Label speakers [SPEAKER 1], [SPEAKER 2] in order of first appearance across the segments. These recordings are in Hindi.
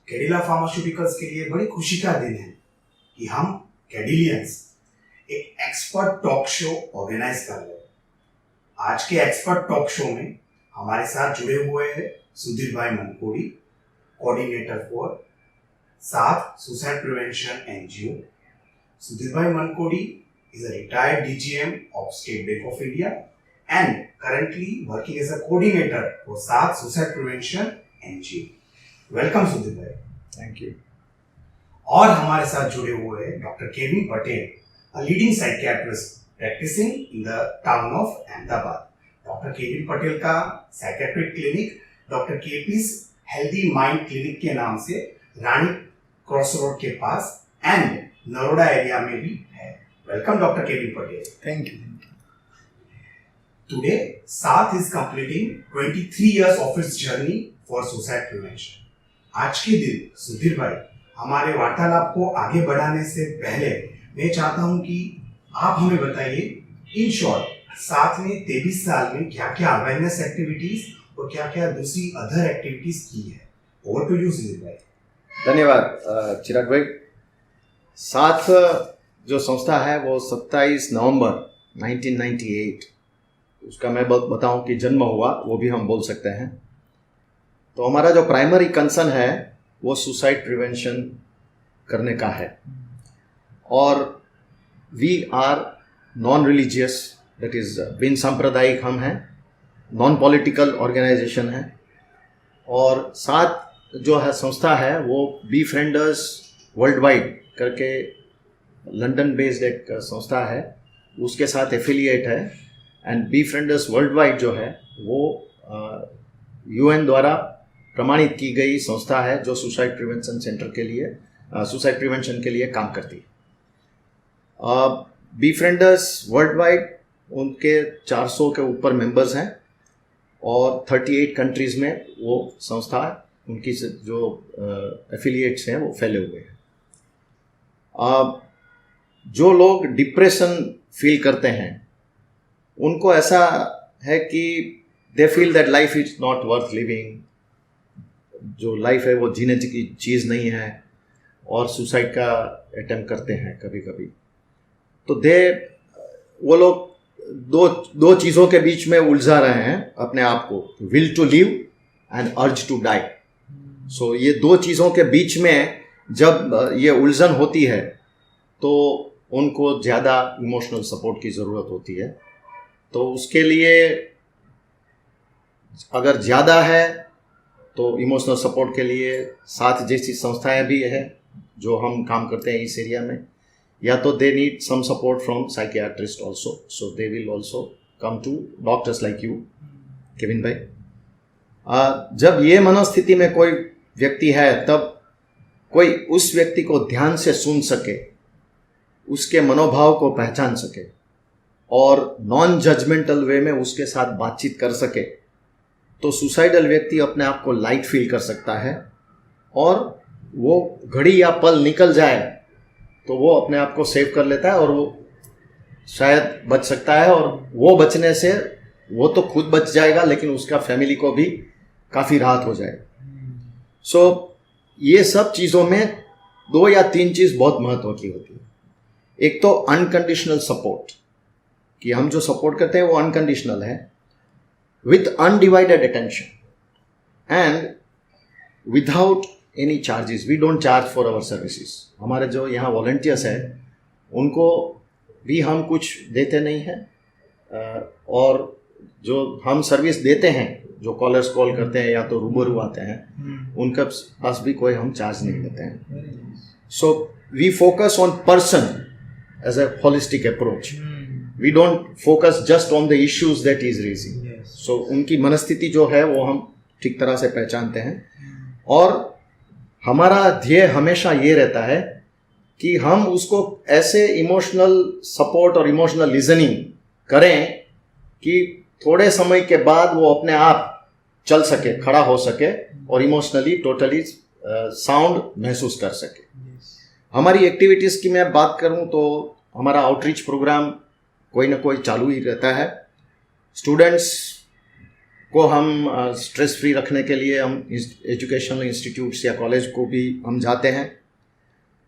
[SPEAKER 1] कैडिला फार्मास्यूटिकल्स के लिए बड़ी खुशी का दिन है कि हम कैडिलियंस एक एक्सपर्ट टॉक शो ऑर्गेनाइज कर रहे हैं। आज के एक्सपर्ट टॉक शो में हमारे साथ जुड़े हुए हैं सुधीर भाई मनकोड़ी, कोऑर्डिनेटर फॉर साथ सुसाइड प्रिवेंशन एनजीओ। सुधीर भाई मनकोड़ी is a retired DGM of State Bank of India and currently working as a coordinator for Saath Suicide Prevention NGO. Welcome Sudhir bhai.
[SPEAKER 2] Thank you.
[SPEAKER 1] और हमारे साथ जुड़े हुए हैं doctor Kevin Patel, a leading psychiatrist practicing in the town of Ahmedabad. Doctor Kevin Patel का psychiatric clinic doctor KP's healthy mind clinic के नाम से रानी क्रॉस रोड के पास एंड नरोडा एरिया में भी है। Welcome Dr. Kevin Patel.
[SPEAKER 2] Thank you.
[SPEAKER 1] Today, Saath is completing 23 years of its journey for suicide prevention. आज के दिन सुधीर भाई, हमारे वार्तालाप को आगे बढ़ाने से पहले मैं चाहता हूं कि आप हमें बताइए इन शॉर्ट साथ में 23 साल में क्या क्या अवेयरनेस एक्टिविटीज और क्या क्या दूसरी अदर एक्टिविटीज की है। ओवर टू यू सुधीर भाई।
[SPEAKER 2] धन्यवाद चिराग भाई। साथ जो संस्था है वो 27 नवंबर 1998 उसका मैं बताऊं कि जन्म हुआ, वो भी हम बोल सकते हैं। तो हमारा जो प्राइमरी कंसर्न है वो सुसाइड प्रिवेंशन करने का है और we are non religious, that is बिन सांप्रदायिक हम हैं, नॉन पॉलिटिकल ऑर्गेनाइजेशन है। और साथ जो है संस्था है वो बी फ्रेंडर्स वर्ल्ड वाइड करके लंदन बेस्ड एक संस्था है, उसके साथ एफिलिएट है। एंड बी फ्रेंडर्स वर्ल्ड वाइड जो है वो यूएन द्वारा प्रमाणित की गई संस्था है जो सुसाइड प्रिवेंशन सेंटर के लिए सुसाइड प्रिवेंशन के लिए काम करती है। बी फ्रेंडर्स वर्ल्ड वाइड उनके 400 के ऊपर मेंबर्स हैं और 38 कंट्रीज़ में वो संस्था उनकी जो एफिलिएट्स हैं वो फैले हुए हैं। जो लोग डिप्रेशन फील करते हैं उनको ऐसा है कि they feel that life is not worth living, जो लाइफ है वो जीने की चीज़ नहीं है और सुसाइड का अटेम्प्ट करते हैं कभी कभी। तो वो लोग दो चीज़ों के बीच में उलझा रहे हैं अपने आप को, will to live and urge to die. So ये दो चीज़ों के बीच में जब ये उलझन होती है तो उनको ज़्यादा इमोशनल सपोर्ट की ज़रूरत होती है। तो उसके लिए अगर ज़्यादा है तो इमोशनल सपोर्ट के लिए साथ जैसी संस्थाएं भी है जो हम काम करते हैं इस एरिया में, या तो they need some support from psychiatrist also, so they will also come to doctors like you Kevin भाई। जब ये मनोस्थिति में कोई व्यक्ति है तब कोई उस व्यक्ति को ध्यान से सुन सके, उसके मनोभाव को पहचान सके और नॉन जजमेंटल वे में उसके साथ बातचीत कर सके, तो सुसाइडल व्यक्ति अपने आप को लाइट फील कर सकता है और वो घड़ी या पल निकल जाए तो वो अपने आप को सेव कर लेता है और वो शायद बच सकता है। और वो बचने से वो तो खुद बच जाएगा लेकिन उसका फैमिली को भी काफ़ी राहत हो जाएगा। सो ये सब चीज़ों में 2 या 3 चीज़ बहुत महत्व की होती है। एक तो अनकंडीशनल सपोर्ट, कि हम जो सपोर्ट करते हैं वो अनकंडीशनल है, with undivided attention and without any charges. We don't charge for our services. हमारे जो यहाँ वॉलंटियर्स हैं उनको भी हम कुछ देते नहीं हैं और जो हम सर्विस देते हैं, जो कॉलर्स कॉल करते हैं या तो रूबरू आते हैं, उनका पास भी कोई हम चार्ज नहीं लेते हैं। So we focus on person as a holistic approach. We don't focus just on the issues that he is raising. So उनकी मनस्थिति जो है वो हम ठीक तरह से पहचानते हैं और हमारा ध्येय हमेशा ये रहता है कि हम उसको ऐसे इमोशनल सपोर्ट और इमोशनल लिसनिंग करें कि थोड़े समय के बाद वो अपने आप चल सके, खड़ा हो सके और इमोशनली टोटली साउंड महसूस कर सके। हमारी एक्टिविटीज़ की मैं बात करूं तो हमारा आउटरीच प्रोग्राम कोई ना कोई चालू ही रहता है। स्टूडेंट्स को हम स्ट्रेस फ्री रखने के लिए हम एजुकेशनल इंस्टीट्यूट्स या कॉलेज को भी हम जाते हैं।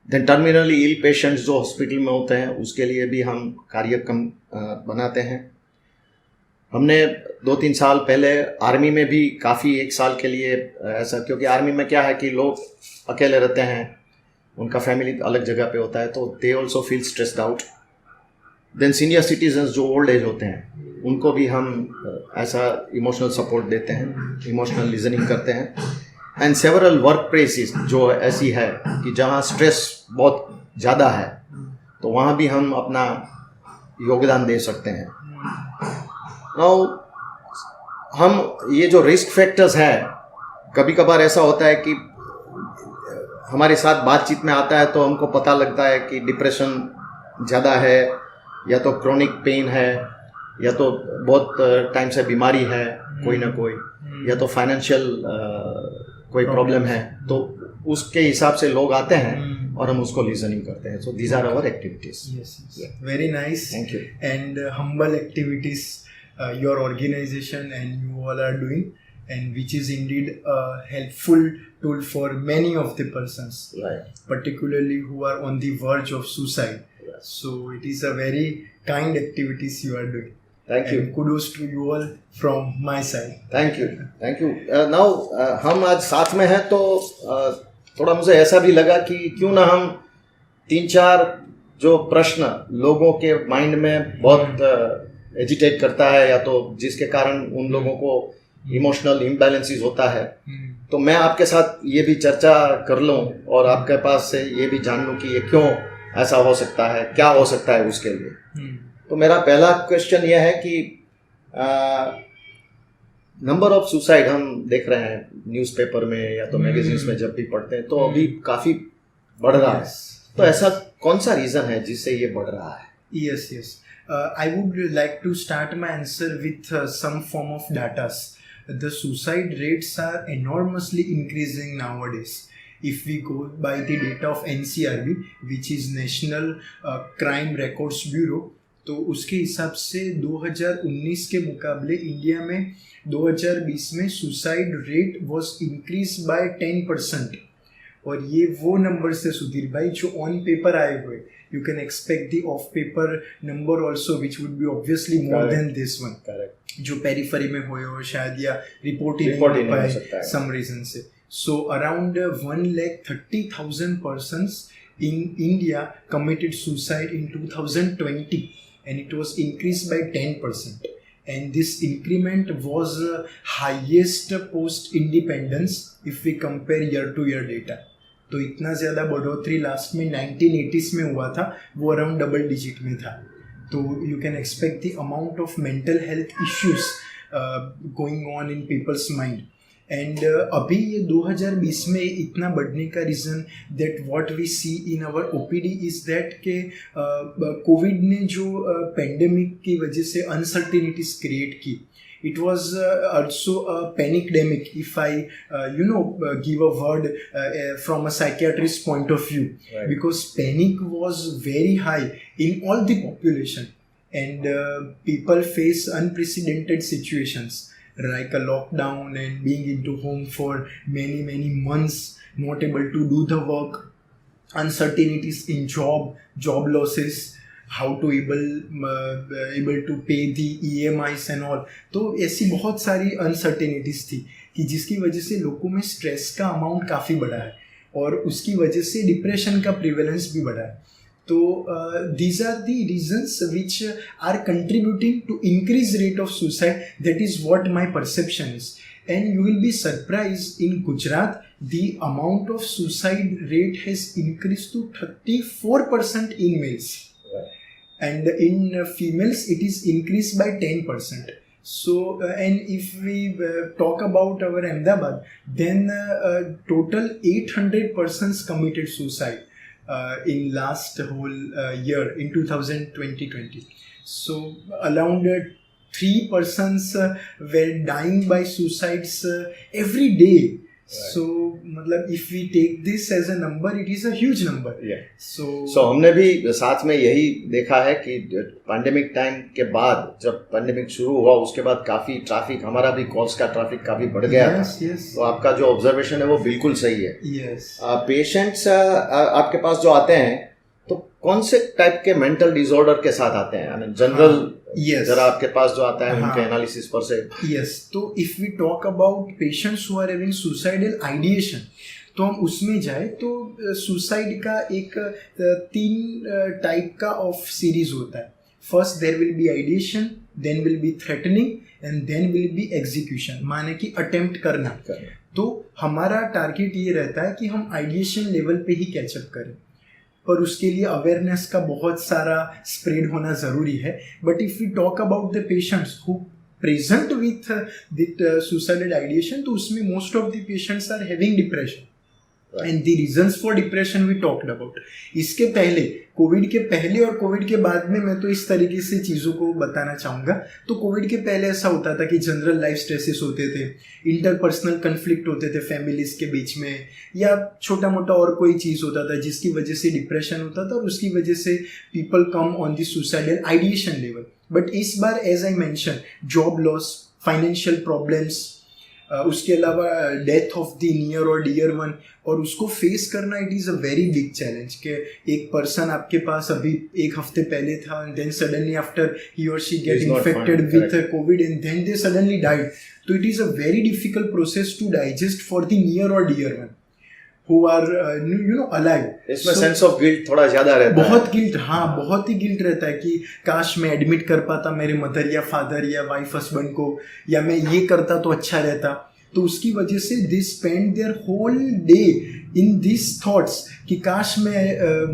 [SPEAKER 2] देन टर्मिनली इल पेशेंट्स जो हॉस्पिटल में होते हैं उसके लिए भी हम कार्यक्रम बनाते हैं। हमने 2-3 साल पहले आर्मी में भी काफ़ी 1 साल के लिए ऐसा, क्योंकि आर्मी में क्या है कि लोग अकेले रहते हैं, उनका फैमिली अलग जगह पे होता है, तो they also feel stressed out. Then senior citizens जो ओल्ड एज होते हैं उनको भी हम ऐसा इमोशनल सपोर्ट देते हैं, इमोशनल लिसनिंग करते हैं। एंड सेवरल वर्क प्लेसेस जो ऐसी है कि जहाँ स्ट्रेस बहुत ज़्यादा है, तो वहाँ भी हम अपना योगदान दे सकते हैं। नाउ हम ये जो रिस्क फैक्टर्स हैं, कभी कभार ऐसा होता है कि हमारे साथ बातचीत में आता है तो हमको पता लगता है कि डिप्रेशन ज़्यादा है, या तो क्रोनिक पेन है, या तो बहुत टाइम से बीमारी है कोई ना कोई, या तो फाइनेंशियल कोई प्रॉब्लम है, तो उसके हिसाब से लोग आते हैं और हम उसको लिसनिंग करते हैं। So these are our activities.
[SPEAKER 3] Very nice,
[SPEAKER 2] thank you.
[SPEAKER 3] And humble activities your organization and you all are doing, and which is indeed a helpful tool for many of the persons,
[SPEAKER 2] Right.
[SPEAKER 3] particularly who are on the verge of suicide.
[SPEAKER 2] Right.
[SPEAKER 3] So it is a very kind activities you are doing.
[SPEAKER 2] Thank you.
[SPEAKER 3] And kudos to you all from my side.
[SPEAKER 2] Thank you, thank you. Now हम आज साथ में हैं तो थोड़ा मुझे ऐसा भी लगा कि क्यों ना हम 3-4 जो प्रश्न लोगों के माइंड में बहुत एजिटेट करता है, या तो जिसके कारण उन लोगों को इमोशनल इम्बैलेंसेस होता है, तो मैं आपके साथ ये भी चर्चा कर लूँ और आपके पास से ये भी जान लूँ कि ये क्यों ऐसा हो सकता है, क्या हो सकता है उसके लिए। तो मेरा पहला क्वेश्चन ये है कि नंबर ऑफ सुसाइड हम देख रहे हैं न्यूज़पेपर में या तो मैगजीन्स में जब भी पढ़ते हैं, तो अभी काफ़ी बढ़ रहा है। तो ऐसा कौन सा रीज़न है जिससे ये बढ़ रहा है?
[SPEAKER 3] Yes, yes. I would like to start my answer with some form of data. The suicide rates are enormously increasing nowadays. If we go by the data of NCRB, which is National Crime Records Bureau, तो उसके हिसाब से 2019 के मुकाबले इंडिया में 2020 में suicide rate was increase by 10%। और ये वो नंबर से सुधीर भाई जो ऑन पेपर आए हुए, you can expect the off paper number also which would be obviously more
[SPEAKER 2] Correct.
[SPEAKER 3] than this one.
[SPEAKER 2] Correct.
[SPEAKER 3] जो पेरिफेरी में हुए हो शायद, या रिपोर्ट ही
[SPEAKER 2] Report
[SPEAKER 3] नहीं
[SPEAKER 2] ही
[SPEAKER 3] हो
[SPEAKER 2] नहीं हो सकता
[SPEAKER 3] पाए
[SPEAKER 2] है।
[SPEAKER 3] some reason से। So around 130,000 persons in India committed suicide in 2020, and it was increased by 10%. And this increment was highest post independence if we compare year to year data. तो इतना ज़्यादा बढ़ोतरी लास्ट में 1980s में हुआ था, वो अराउंड डबल डिजिट में था। तो you can expect the amount of mental health issues going on in people's mind. And अभी ये 2020 में इतना बढ़ने का reason that what we see in our OPD is that के कोविड ने जो पेंडेमिक की वजह से अनसर्टेनिटीज क्रिएट की, it was also a panicdemic, if I give a word from a psychiatrist's point of view.
[SPEAKER 2] Right.
[SPEAKER 3] Because panic was very high in all the population, and people face unprecedented situations like a lockdown and being into home for many months, not able to do the work, uncertainties in job losses, how to able to pay the EMIs and all. तो ऐसी बहुत सारी अनसर्टेनिटीज थी कि जिसकी वजह से लोगों में स्ट्रेस का अमाउंट काफ़ी बढ़ा है, और उसकी वजह से डिप्रेशन का प्रिवेलेंस भी बढ़ा है। तो these are the reasons which are contributing to increase rate of suicide. That is what my perception is. And you will be surprised, in Gujarat the amount of suicide rate has increased to 34% in males. And in females it is increased by 10%. So and if we talk about our Ahmedabad, then total 800 persons committed suicide in last whole year in 2020. So around 3 persons were dying by suicides every day. So मतलब if we take this as a number, it is a huge number.
[SPEAKER 2] Yeah.
[SPEAKER 3] So
[SPEAKER 2] हमने भी साथ में यही देखा है कि पैंडेमिक टाइम के बाद, जब पैंडेमिक शुरू हुआ उसके बाद काफ़ी ट्रैफिक, हमारा भी कॉल्स का ट्रैफिक काफ़ी बढ़ गया था।
[SPEAKER 3] yes.
[SPEAKER 2] तो आपका जो ऑब्जर्वेशन है वो बिल्कुल सही है।
[SPEAKER 3] Yes.
[SPEAKER 2] पेशेंट्स आपके पास जो आते हैं तो कौन से टाइप के मेंटल डिसऑर्डर के साथ आते हैं? General
[SPEAKER 3] Yes.
[SPEAKER 2] जरा आपके पास जो आता है
[SPEAKER 3] हाँ.
[SPEAKER 2] उनके एनालिसिस पर से।
[SPEAKER 3] Yes. तो if we talk about patients who are having suicidal ideation, तो हम उसमें जाए तो सुसाइड का एक 3 टाइप का ऑफ सीरीज होता है। First there will be ideation, then will be threatening and then will be execution, माने कि अटेम्प्ट करना। तो हमारा टारगेट ये रहता है कि हम आइडिएशन लेवल पे ही कैचअप करें, पर उसके लिए अवेयरनेस का बहुत सारा स्प्रेड होना ज़रूरी है। But if we talk about the patients who present with suicidal ideation, तो उसमें most of the patients are having depression and the reasons for depression we talked about. इसके पहले, कोविड के पहले और कोविड के बाद में, मैं तो इस तरीके से चीज़ों को बताना चाहूँगा। तो कोविड के पहले ऐसा होता था कि जनरल लाइफ स्ट्रेसेस होते थे, इंटरपर्सनल कन्फ्लिक्ट होते थे फैमिलीज के बीच में, या छोटा मोटा और कोई चीज़ होता था जिसकी वजह से डिप्रेशन होता था और उसकी वजह से people come on the suicidal ideation level. But इस बार as I mention, job loss, financial problems, उसके अलावा डेथ ऑफ द नियर और डियर वन, और उसको फेस करना it is a very big challenge. कि एक पर्सन आपके पास अभी एक हफ्ते पहले था and then suddenly after he और she get infected with Covid and then they suddenly died. तो it is a very difficult process to digest for the near और dear one who are alive.
[SPEAKER 2] इसमें सेंस ऑफ गिल्ट थोड़ा ज्यादा रहता है।
[SPEAKER 3] बहुत गिल्ट, हाँ, बहुत ही गिल्ट रहता है कि काश मैं एडमिट कर पाता मेरे मदर या फादर या वाइफ हस्बैंड को, या मैं ये करता तो अच्छा रहता। तो उसकी वजह से they spend their whole day in this thoughts कि काश मैं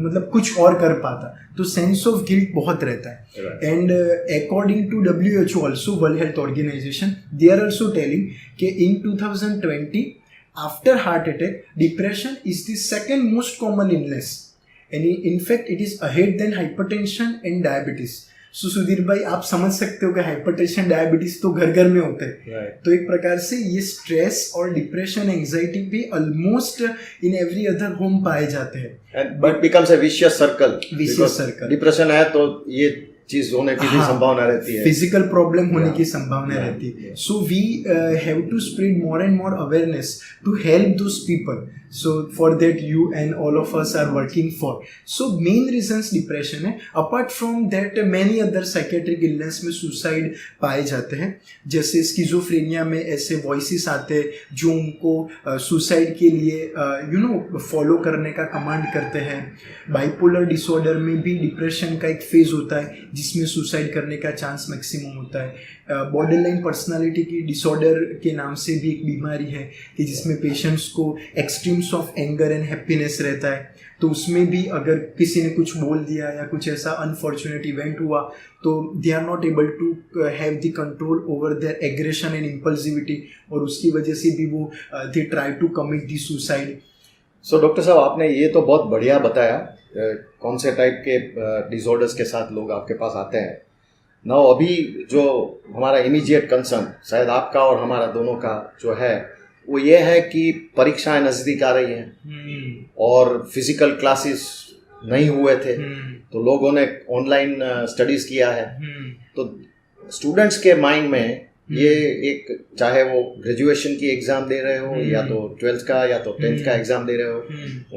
[SPEAKER 3] मतलब कुछ और कर पाता। तो सेंस ऑफ गिल्ट बहुत रहता है। And according to WHO also, World Health Organization, they are also telling कि in 2020 after heart attack, depression is the second most common illness, and in fact it is ahead than hypertension and diabetes. So Sudhir भाई, आप समझ सकते हो कि हाइपरटेंशन, डायबिटीज तो घर घर में होते हैं। तो एक प्रकार से ये स्ट्रेस और डिप्रेशन, एंजाइटी भी almost in every other home पाए जाते हैं।
[SPEAKER 2] But becomes a vicious circle. Depression है तो ये चीज होने की भी संभावना रहती है,
[SPEAKER 3] फिजिकल प्रॉब्लम होने की संभावना रहती है। So we have to spread more and more awareness to help those people. So for that you and all of us are working for. So main reasons depression है। Apart from that many other psychiatric illness में सुसाइड पाए जाते हैं, जैसे स्किज़ोफ्रेनिया में ऐसे वॉइसेस आते हैं जो उनको सुसाइड के लिए फॉलो करने का कमांड करते हैं। बाइपोलर डिसऑर्डर में भी डिप्रेशन का एक फेज होता है जिसमें सुसाइड करने का चांस मैक्सिमम होता है। बॉर्डरलाइन पर्सनालिटी की डिसऑर्डर के नाम से भी एक बीमारी है कि जिसमें पेशेंट्स को extremes of anger and happiness रहता है। तो उसमें भी अगर किसी ने कुछ बोल दिया या कुछ ऐसा अनफॉर्चुनेट इवेंट हुआ तो they are not able to have the control over their aggression and impulsivity, और उसकी वजह से भी वो they try to commit the suicide.
[SPEAKER 2] So doctor साहब, आपने ये तो बहुत बढ़िया बताया कौन से टाइप के डिसऑर्डर्स के साथ लोग आपके पास आते हैं। ना अभी जो हमारा इमीडिएट कंसर्न शायद आपका और हमारा दोनों का जो है वो ये है कि परीक्षाएं नज़दीक आ रही हैं और फिजिकल क्लासेस नहीं हुए थे, तो लोगों ने ऑनलाइन स्टडीज़ किया है। तो स्टूडेंट्स के माइंड में ये एक, चाहे वो ग्रेजुएशन की एग्ज़ाम दे रहे हो या तो 12th का या तो 10th का एग्ज़ाम दे रहे हो,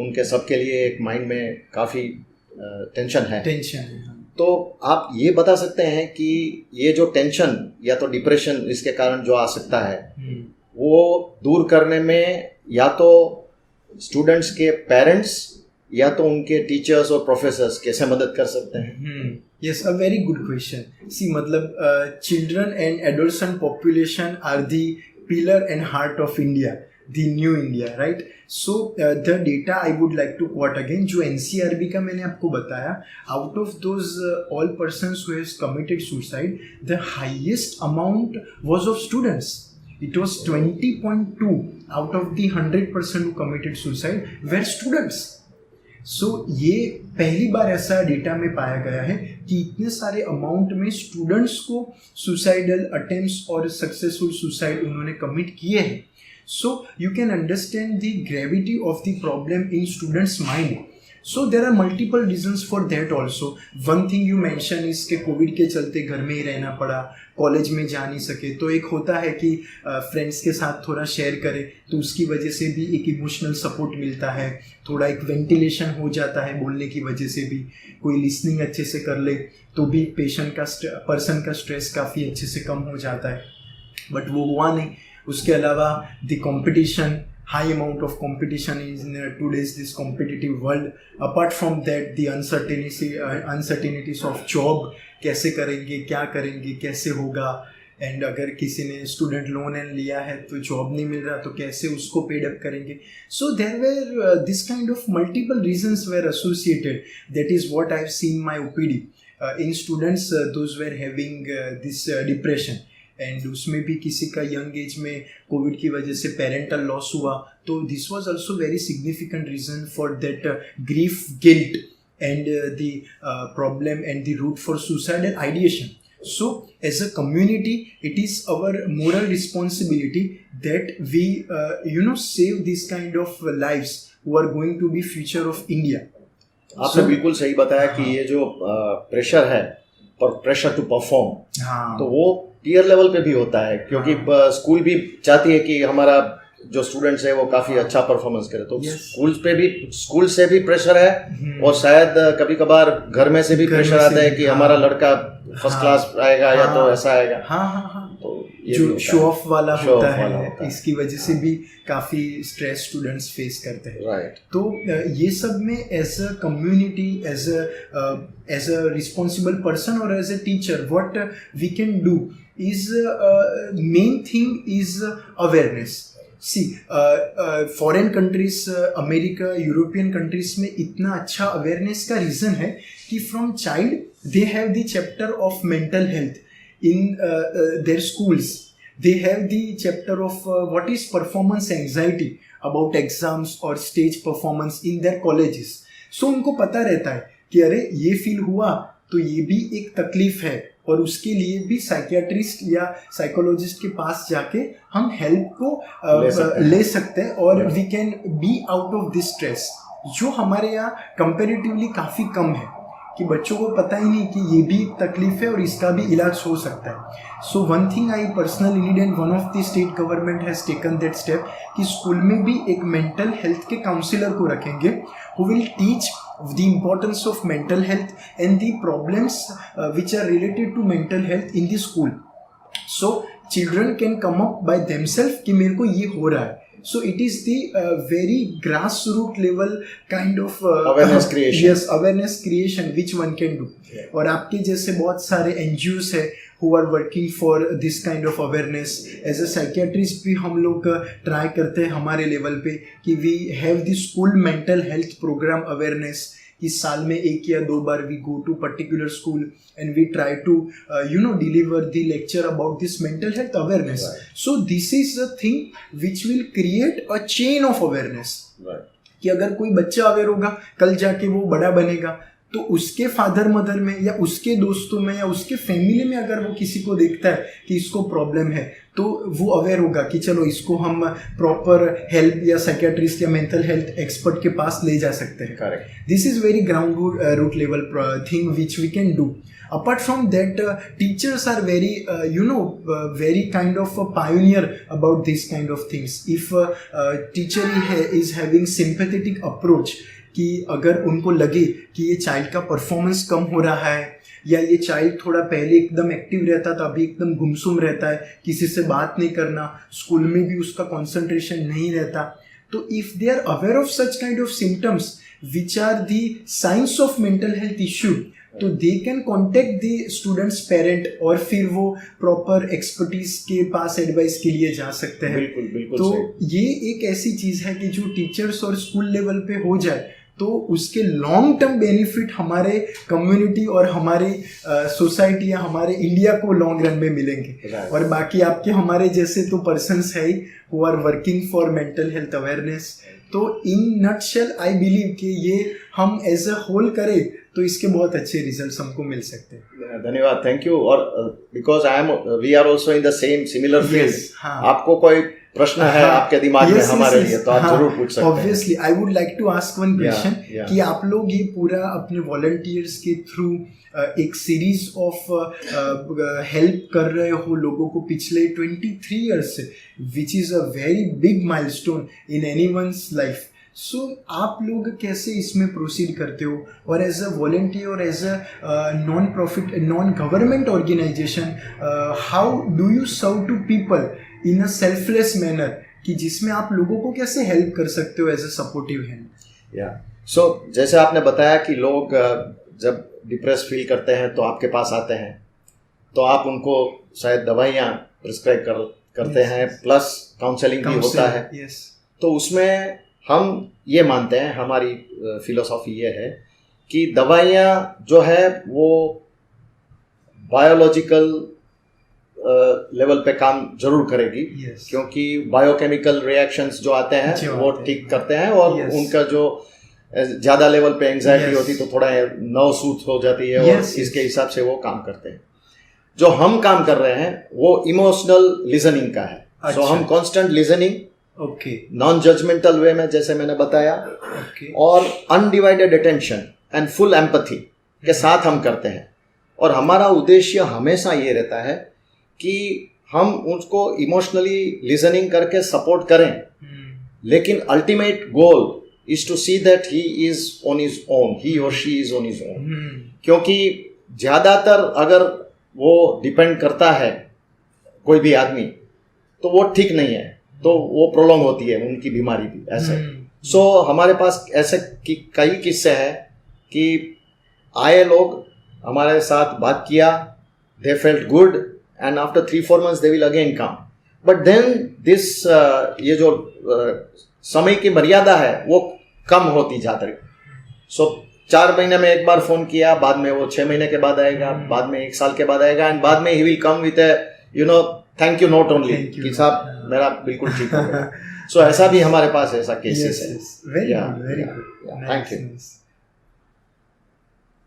[SPEAKER 2] उनके सबके लिए एक माइंड में काफ़ी टेंशन है। तो आप ये बता सकते हैं कि ये जो टेंशन या तो डिप्रेशन इसके कारण जो आ सकता है वो दूर करने में या तो स्टूडेंट्स के पेरेंट्स या तो उनके टीचर्स और प्रोफेसर्स कैसे मदद कर सकते हैं?
[SPEAKER 3] Yes, a very good question. See, मतलब children and adolescent population are the pillar and heart of India, the new India, right? So the data I would like to quote again, जो NCRB का मैंने आपको बताया, out of those all persons who has committed suicide, the highest amount was of students. It was 20.2 out of the 100% who committed suicide were students. सो ये पहली बार ऐसा डेटा में पाया गया है कि इतने सारे अमाउंट में स्टूडेंट्स को सुसाइडल अटेम्प्ट्स और सक्सेसफुल सुसाइड उन्होंने कमिट किए हैं। So you can understand the gravity of the problem in students' mind. So there are multiple reasons for that also. One thing you mention is कि कोविड के चलते घर में ही रहना पड़ा, कॉलेज में जा नहीं सके, तो एक होता है कि फ्रेंड्स के साथ थोड़ा शेयर करें तो उसकी वजह से भी एक इमोशनल सपोर्ट मिलता है, थोड़ा एक वेंटिलेशन हो जाता है बोलने की वजह से भी, कोई लिसनिंग अच्छे से कर ले तो भी पर्सन का स्ट्रेस काफ़ी अच्छे से कम हो जाता है. बट वो हुआ नहीं. उसके अलावा the competition, high amount of competition in today's this competitive world. Apart from that, the uncertainties of job, कैसे करेंगे, क्या करेंगे, कैसे होगा, एंड अगर किसी ने स्टूडेंट लोन एंड लिया है तो जॉब नहीं मिल रहा तो कैसे उसको पेड अप करेंगे. So there were this kind of multiple reasons were associated. That is what I have seen my OPD in students those were having this depression. And उसमें भी किसी का यंग एज में कोविड की वजह से पेरेंटल लॉस हुआ, तो this was also very significant reason for that grief, guilt and the problem and the root for suicidal ideation. So as a community, it is our moral responsibility that we save this kind of lives who are going to be future of India.
[SPEAKER 2] आपने बिल्कुल सही बताया कि ये जो प्रेशर है, प्रेशर टू परफॉर्म, तो वो पीयर लेवल पे भी होता है, क्योंकि स्कूल भी चाहती है कि हमारा जो स्टूडेंट्स है वो काफी अच्छा परफॉर्मेंस करे, तो स्कूल से भी प्रेशर है, और शायद कभी कभार घर में से भी प्रेशर आता है कि हमारा लड़का फर्स्ट क्लास आएगा या तो ऐसा आएगा. तो
[SPEAKER 3] जो शो ऑफ वाला होता है, इसकी वजह से भी काफी स्ट्रेस स्टूडेंट्स फेस करते हैं.
[SPEAKER 2] राइट.
[SPEAKER 3] तो ये सब में as a community, as a responsible person और as a teacher, what we can do is main thing is awareness. See foreign countries, America, European countries में इतना अच्छा अवेयरनेस का रीज़न है कि from child they have the chapter of mental health in their schools. They have the chapter of what is performance anxiety about exams और stage performance in their colleges. So उनको पता रहता है कि अरे ये फील हुआ तो ये भी एक तकलीफ है, और उसके लिए भी साइकियाट्रिस्ट या साइकोलॉजिस्ट के पास जाके हम हेल्प को ले सकते हैं, और we can be out of this stress, जो हमारे यहाँ कंपेरेटिवली काफ़ी कम है, कि बच्चों को पता ही नहीं कि ये भी एक तकलीफ है और इसका भी इलाज हो सकता है. So one thing I personally need, and one of the state government has taken that step, कि स्कूल में भी एक मेंटल हेल्थ के काउंसलर को रखेंगे who will teach the importance of mental health and the problems which are related to mental health in the school. So children can come up by themselves कि मेरे को ये हो रहा है. So it is the very grassroots level kind of
[SPEAKER 2] awareness creation.
[SPEAKER 3] Yes, awareness creation which one can do. Yeah. और आपके जैसे बहुत सारे NGOs है who are working for this kind of awareness. As a psychiatrist भी हम लोग ट्राई करते हैं हमारे लेवल पे कि we have the school mental health program awareness, कि साल में 1 या 2 बार we go to particular school and we try to deliver the lecture about this mental health awareness. Right. So this is the thing which will create a chain of awareness.
[SPEAKER 2] Right.
[SPEAKER 3] कि अगर कोई बच्चा अवेयर होगा, कल जाके वो बड़ा बनेगा, तो उसके फादर मदर में या उसके दोस्तों में या उसके फैमिली में अगर वो किसी को देखता है कि इसको प्रॉब्लम है, तो वो अवेयर होगा कि चलो इसको हम प्रॉपर हेल्प या साइकियाट्रिस्ट या मेंटल हेल्थ एक्सपर्ट के पास ले जा सकते हैं.
[SPEAKER 2] Correct.
[SPEAKER 3] This is very ground root level thing which we can do. Apart from that, teachers are very, very kind of a pioneer about these kind of things. If teacher is having sympathetic approach, कि अगर उनको लगे कि ये चाइल्ड का परफॉर्मेंस कम हो रहा है, या ये चाइल्ड थोड़ा पहले एकदम एक्टिव रहता था अभी एकदम गुमसुम रहता है, किसी से बात नहीं करना, स्कूल में भी उसका कंसंट्रेशन नहीं रहता, तो if they are aware of such kind of symptoms which are the signs of mental health issue, तो they can contact the students parent, और फिर वो प्रॉपर एक्सपर्टीज के पास एडवाइस के लिए जा सकते हैं.
[SPEAKER 2] बिल्कुल, बिल्कुल.
[SPEAKER 3] तो ये एक ऐसी चीज है कि जो टीचर्स और स्कूल लेवल पे हो जाए तो उसके लॉन्ग टर्म बेनिफिट हमारे कम्युनिटी और हमारी सोसाइटी या हमारे इंडिया को लॉन्ग रन में मिलेंगे.
[SPEAKER 2] Right.
[SPEAKER 3] और बाकी आपके हमारे जैसे तो पर्सन्स है ही who are working for mental health awareness. तो इन नटशेल आई बिलीव कि ये हम एज अ होल करें तो इसके बहुत अच्छे रिजल्ट्स हमको मिल सकते हैं.
[SPEAKER 2] धन्यवाद, थैंक यू. और because we are also in the similar field.
[SPEAKER 3] हाँ.
[SPEAKER 2] आपको कोई प्रश्न है आपके दिमाग में हमारे लिए, तो आप जरूर पूछ सकते हैं।
[SPEAKER 3] Obviously I would like to ask one question
[SPEAKER 2] yeah.
[SPEAKER 3] कि आप लोग ये पूरा अपने वॉलंटियर्स के थ्रू एक सीरीज ऑफ हेल्प कर रहे हो लोगों को पिछले 23 इयर्स से, which is a very big milestone in anyone's life. So आप लोग कैसे इसमें प्रोसीड करते हो, और एज अ वॉलंटियर और as a non profit non government organisation how do you serve to people in a selfless manner, कि जिसमें आप लोगों को कैसे हेल्प कर सकते हो एज अ सपोर्टिव हैंड?
[SPEAKER 2] या सो जैसे आपने बताया कि लोग जब डिप्रेस फील करते हैं तो आपके पास आते हैं, तो आप उनको शायद दवाइयाँ प्रिस्क्राइब करते हैं, प्लस काउंसलिंग भी होता है। तो उसमें हम ये मानते हैं, हमारी फिलोसॉफी ये है कि दवाइयाँ जो है वो बायोलॉजिकल लेवल पे काम जरूर करेगी, क्योंकि बायोकेमिकल रिएक्शंस जो आते हैं वो ठीक करते हैं, और उनका जो ज़्यादा लेवल पे एंजाइटी होती तो थोड़ा नर्वसूत हो जाती है, और इसके हिसाब से वो काम करते हैं। जो हम काम कर रहे हैं वो इमोशनल लिसनिंग का है। सो हम कांस्टेंट लिसनिंग, नॉन जजमेंटल वे में, जैसे मैंने बताया, और undivided attention and full empathy के साथ हम करते हैं। और हमारा उद्देश्य हमेशा ये रहता है कि हम उसको इमोशनली लिसनिंग करके सपोर्ट करें, लेकिन ultimate goal is to see that he is on his own, he और she is on his own. क्योंकि ज़्यादातर अगर वो डिपेंड करता है कोई भी आदमी, तो वो ठीक नहीं है, तो वो प्रोलॉन्ग होती है उनकी बीमारी भी ऐसे। सो हमारे पास ऐसे कई किस्से हैं कि आए लोग हमारे साथ बात किया, they felt good, and after 3-4 months they will again come, but then this ये जो समय की मर्यादा है वो कम होती जाती है। सो 4 महीने में एक बार फोन किया, बाद में वो 6 महीने के बाद आएगा, बाद में 1 साल के बाद आएगा, एंड बाद में he will come with thank you note only कि साहब मेरा बिल्कुल ठीक हो गया। सो ऐसा भी हमारे पास ऐसा केसेस है।
[SPEAKER 3] Very good,
[SPEAKER 2] thank you.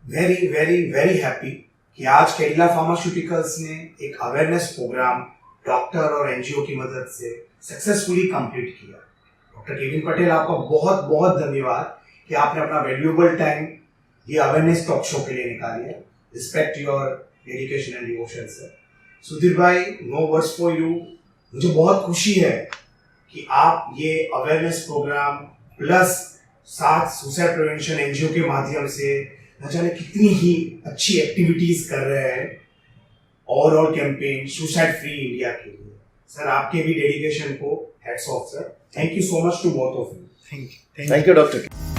[SPEAKER 1] Very very very happy कि आज कैडिला फार्मास्यूटिकल्स ने एक अवेयरनेस प्रोग्राम डॉक्टर और एनजीओ की मदद से सक्सेसफुली कंप्लीट किया। डॉक्टर केविन पटेल, आपका बहुत बहुत धन्यवाद कि आपने अपना वैल्यूएबल टाइम ये अवेयरनेस टॉक शो के लिए निकाल लिया। Respect your dedication and devotion sir. Sudhir भाई, नो वर्ड्स फॉर यू। मुझे बहुत खुशी है कि आप ये अवेयरनेस प्रोग्राम प्लस साथ सुसाइड प्रिवेंशन एनजीओ के माध्यम से न जाने कितनी ही अच्छी एक्टिविटीज कर रहे हैं, overall campaign suicide free India के लिए। सर, आपके भी डेडिकेशन को hats off sir. Thank you so much to both of you.
[SPEAKER 3] Thank you
[SPEAKER 2] doctor.